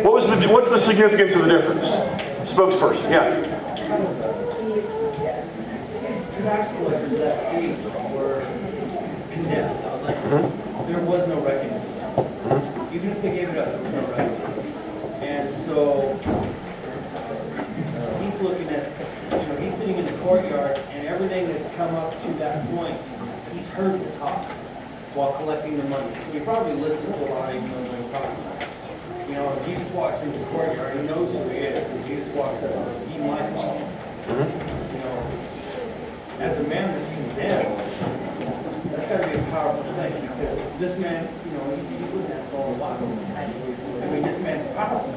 What's the significance of the difference? Spokesperson, yeah. Tax collectors that age were condemned. There was no reckoning. Even if they gave it up, there was no reckoning. And so he's looking at, he's sitting in the courtyard, and everything that's come up to that point, he's heard the talk while collecting the money. So he probably listens to a lot, even though they're talking about it. Jesus walks into the courtyard, he knows who he is, and Jesus walks up, he might follow. As a man that's condemned, that's got to be a powerful thing, because this man, he wouldn't have for a while. I mean, this man's powerful.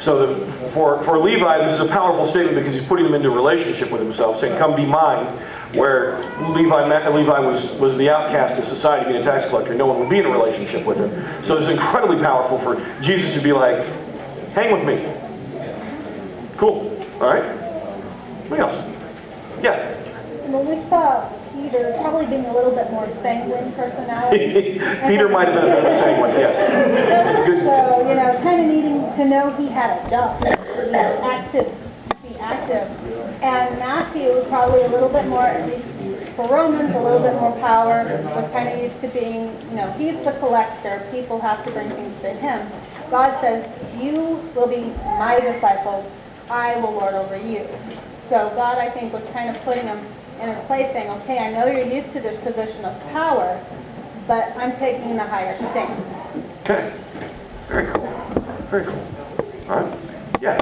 So for Levi, this is a powerful statement because he's putting him into a relationship with himself, saying, "Come, be mine." Where Levi was the outcast of society, being a tax collector. No one would be in a relationship with him. So it's incredibly powerful for Jesus to be like, "Hang with me." Cool. All right. What else? Yeah. Well, we saw Peter probably being a little bit more sanguine personality. Peter might have been a bit more sanguine, yes. So, kind of needing to know he had a job, be active. And Matthew was probably a little bit more, at least for Romans, a little bit more power, was kind of used to being, he's the collector, people have to bring things to him. God says, you will be my disciples, I will lord over you. So God, I think, was kind of putting him in a place saying, okay, I know you're used to this position of power, but I'm taking the higher stance. Okay. Very cool. Very cool. All right. Yeah.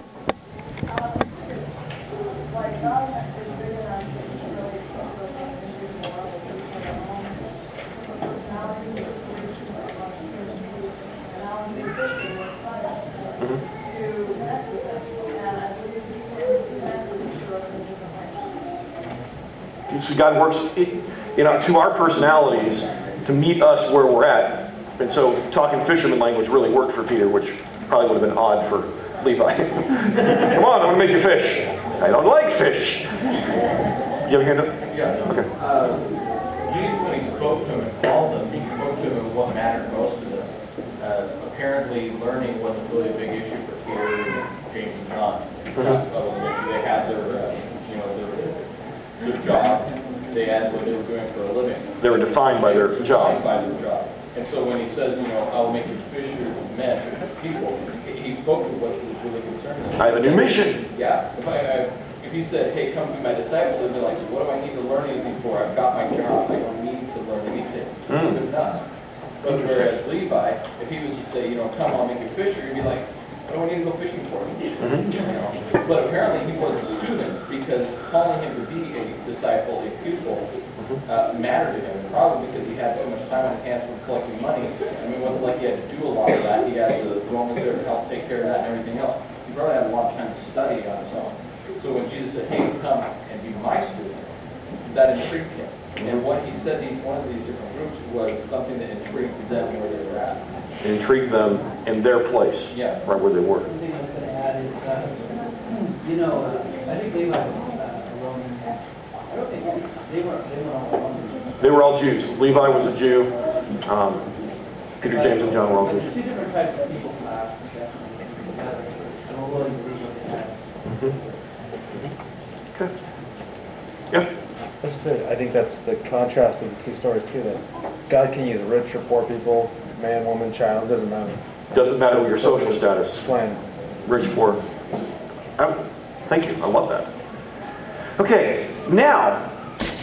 So God works, to our personalities to meet us where we're at. And so talking fisherman language really worked for Peter, which probably would have been odd for Levi. Come on, I'm going to make you fish. I don't like fish. You have a hand up? Yeah. Okay. Jesus, when he spoke to him and called him, he spoke to him what mattered most to them. Apparently, learning wasn't really a big issue for Peter, James, and John. They had their job. They had what they were doing for a living. They were defined by their job. And so when he says, I'll make you fishers of men, people, he spoke to what he was really concerned with. I have a new mission. Yeah. If he said, hey, come be my disciple, they'd be like, what do I need to learn anything for? I've got my job. I don't need to learn anything. He would not. But whereas Levi, if he was to say, come, I'll make you fisher, he'd be like, what do I need to go fishing for? But apparently he was a student because calling him to be a disciple, a pupil, mattered to him. Probably because he had so much time on his hands from collecting money. I mean, it wasn't like he had to do a lot of that. He had the Romans there to help take care of that and everything else. He probably had a lot of time to study on his own. So when Jesus said, hey, come and be my student, that intrigued him. And what he said to each one of these different groups was something that intrigued them where they were at. It intrigued them in their place, right where they were. One thing I was going to add is, I think Levi was Roman. I don't think they were all Romans. They were all Jews. Levi was a Jew. Peter, James, and John were all Jews. There's two different types of people class, and we're willing to believe what they had. Okay. Yeah. That's just it. I think that's the contrast of the two stories too. That God can use rich or poor people, man, woman, child. Doesn't matter. Doesn't matter what your social status. Plan. Rich, poor. Thank you. I love that. Okay. Now,